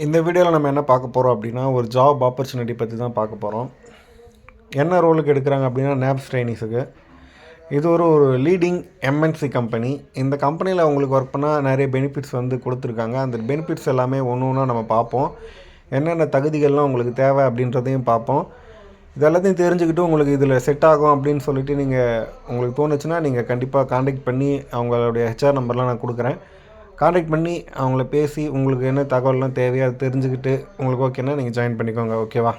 இந்த வீடியோவில் நம்ம என்ன பார்க்க போகிறோம் அப்படின்னா ஒரு ஜாப் ஆப்பர்ச்சுனிட்டி பற்றி தான் பார்க்க போகிறோம். என்ன ரோலுக்கு எடுக்கிறாங்க அப்படின்னா நேப்ஸ் ட்ரைனிஸுக்கு. இது ஒரு லீடிங் எம்என்சி கம்பெனி. இந்த கம்பெனியில் அவங்களுக்கு ஒர்க் பண்ணால் நிறைய பெனிஃபிட்ஸ் கொடுத்துருக்காங்க. அந்த பெனிஃபிட்ஸ் எல்லாமே ஒன்று ஒன்றா நம்ம பார்ப்போம். என்னென்ன தகுதிகள்லாம் உங்களுக்கு தேவை அப்படின்றதையும் பார்ப்போம். இது எல்லாத்தையும் தெரிஞ்சுக்கிட்டு உங்களுக்கு இதில் செட் ஆகும் அப்படின்னு சொல்லிட்டு உங்களுக்கு தோணுச்சுன்னா நீங்கள் கண்டிப்பாக காண்டாக்ட் பண்ணி அவங்களுடைய ஹெச்ஆர் நம்பர்லாம் நான் கொடுக்குறேன். காண்டாக்ட் பண்ணி அவங்கள பேசி உங்களுக்கு என்ன தகவல்லாம் தேவையோ அதை தெரிஞ்சுக்கிட்டு உங்களுக்கு ஓகேன்னா நீங்கள் ஜாயின் பண்ணிக்கோங்க. ஓகேவா?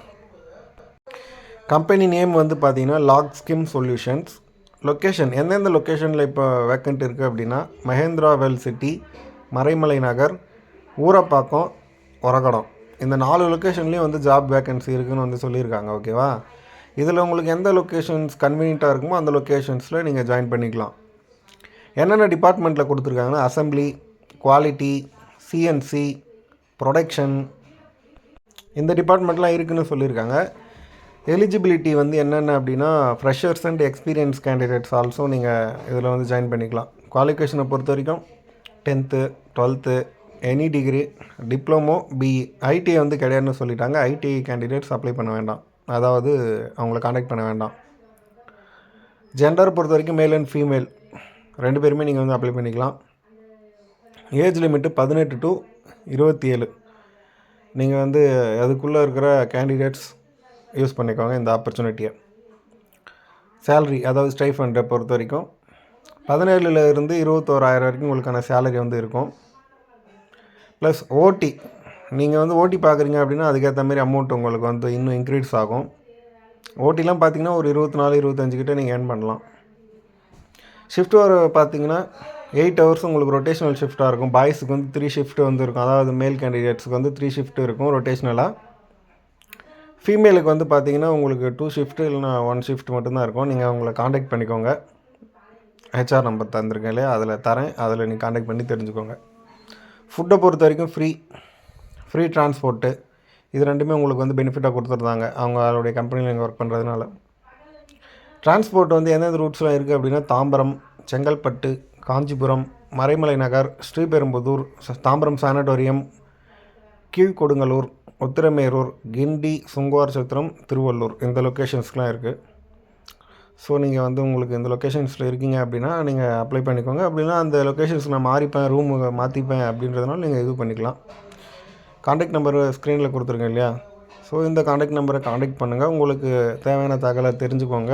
கம்பெனி நேம் பார்த்தீங்கன்னா லாக் ஸ்கிம் சொல்யூஷன்ஸ். லொக்கேஷன் எந்தெந்த லொக்கேஷனில் இப்போ வேக்கண்ட் இருக்குது அப்படின்னா மஹேந்திரா வெல் சிட்டி, மறைமலை நகர், ஊரப்பாக்கம், ஒரகடம். இந்த 4 லொக்கேஷன்லேயும் ஜாப் வேக்கன்சி இருக்குதுன்னு சொல்லியிருக்காங்க. ஓகேவா? இதில் உங்களுக்கு எந்த லொக்கேஷன்ஸ் கன்வீனியண்ட்டாக இருக்குமோ அந்த லொக்கேஷன்ஸில் நீங்கள் ஜாயின் பண்ணிக்கலாம். என்னென்ன டிபார்ட்மெண்ட்டில் கொடுத்துருக்காங்கன்னா அசம்பிளி, குவாலிட்டி, சிஎன்சி, ப்ரொடக்ஷன், இந்த டிபார்ட்மெண்ட்லாம் இருக்குதுன்னு சொல்லியிருக்காங்க. எலிஜிபிலிட்டி என்னென்ன அப்படின்னா freshers and experience candidates also நீங்கள் இதில் ஜாயின் பண்ணிக்கலாம். குவாலிஃபிகேஷனை பொறுத்த வரைக்கும் 10th 12th any degree, diploma, BE. ITI கிடையாதுன்னு சொல்லிட்டாங்க. ஐடிஐ கேண்டிடேட்ஸ் அப்ளை பண்ண வேண்டாம், அதாவது அவங்கள காண்டாக்ட் பண்ண வேண்டாம். ஜெண்டர் பொறுத்த வரைக்கும் மேல் அண்ட் ஃபீமேல் 2 பேருமே நீங்கள் அப்ளை பண்ணிக்கலாம். Age limit 18 to 27. நீங்கள் அதுக்குள்ளே இருக்கிற கேண்டிடேட்ஸ் யூஸ் பண்ணிக்கோங்க இந்த ஆப்பர்ச்சுனிட்டியை. சேலரி அதாவது ஸ்டைஃபண்டை பொறுத்த வரைக்கும் 17,000 to 21,000 வரைக்கும் உங்களுக்கான சேலரி இருக்கும். ப்ளஸ் ஓடி, நீங்கள் ஓடி பார்க்குறீங்க அப்படின்னா அதுக்கேற்ற மாதிரி அமௌண்ட் உங்களுக்கு இன்னும் இன்க்ரீஸ் ஆகும். ஓட்டிலாம் பார்த்தீங்கன்னா ஒரு 24-25 கிட்டே நீங்கள் ஏர்ன் பண்ணலாம். ஷிஃப்ட் வர பார்த்தீங்கன்னா 8 hours உங்களுக்கு ரொட்டேஷனல் ஷிஃப்ட்டாக இருக்கும். பாய்ஸுக்கு 3 ஷிஃப்ட் இருக்கும். அதாவது மேல் கேண்டிடேட்ஸுக்கு 3 ஷிஃப்ட் இருக்கும் ரொட்டேஷ்னலாக. ஃபீமேலுக்கு பார்த்தீங்கன்னா உங்களுக்கு 2 ஷிஃப்ட் இல்லைனா 1 ஷிஃப்ட் மட்டும்தான் இருக்கும். நீங்கள் அவங்கள காண்டாக்ட் பண்ணிக்கோங்க. ஹெச்ஆர் நம்பர் தந்திருக்கேன் இல்லையா, அதில் தரேன், அதில் நீங்கள் காண்டாக்ட் பண்ணி தெரிஞ்சுக்கோங்க. ஃபுட்டை பொறுத்த வரைக்கும் ஃப்ரீ டிரான்ஸ்போர்ட்டு, இது 2மே உங்களுக்கு பெனிஃபிட்டாக கொடுத்துருந்தாங்க அவங்களுடைய கம்பெனியில் நீங்கள் ஒர்க் பண்ணுறதுனால. டிரான்ஸ்போர்ட் எந்தெந்த ரூட்ஸ்லாம் இருக்குது அப்படின்னா தாம்பரம், செங்கல்பட்டு, காஞ்சிபுரம், மறைமலை நகர், ஸ்ரீபெரும்புதூர், தாம்பரம் சானட்டோரியம், கீழ்கொடுங்கலூர், உத்திரமேரூர், கிண்டி, சுங்குவார் சத்திரம், திருவள்ளூர், இந்த லொக்கேஷன்ஸ்லாம் இருக்குது. ஸோ நீங்கள் உங்களுக்கு இந்த லொக்கேஷன்ஸில் இருக்கீங்க அப்படின்னா நீங்கள் அப்ளை பண்ணிக்கோங்க. அப்படின்னா அந்த லொக்கேஷன்ஸ் நான் மாறிப்பேன், ரூம் மாற்றிப்பேன் அப்படின்றதுனால நீங்கள் இது பண்ணிக்கலாம். காண்டாக்ட் நம்பர் ஸ்க்ரீனில் கொடுத்துருங்க இல்லையா, ஸோ இந்த காண்டாக்ட் நம்பரை காண்டாக்ட் பண்ணுங்கள். உங்களுக்கு தேவையான தகவலை தெரிஞ்சுக்கோங்க.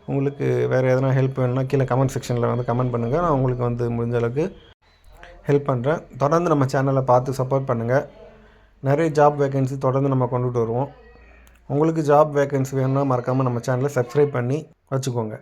உங்களுக்கு வேறு எதனா ஹெல்ப் வேணும்னா கீழே கமெண்ட் செக்ஷனில் கமெண்ட் பண்ணுங்கள். நான் உங்களுக்கு முடிஞ்ச அளவுக்கு ஹெல்ப் பண்ணுறேன். தொடர்ந்து நம்ம சேனலை பார்த்து சப்போர்ட் பண்ணுங்கள். நிறைய ஜாப் வேக்கன்சி தொடர்ந்து நம்ம கொண்டுட்டு வருவோம். உங்களுக்கு ஜாப் வேக்கன்சி வேணும்னா மறக்காமல் நம்ம சேனலை சப்ஸ்கிரைப் பண்ணி வச்சுக்கோங்க.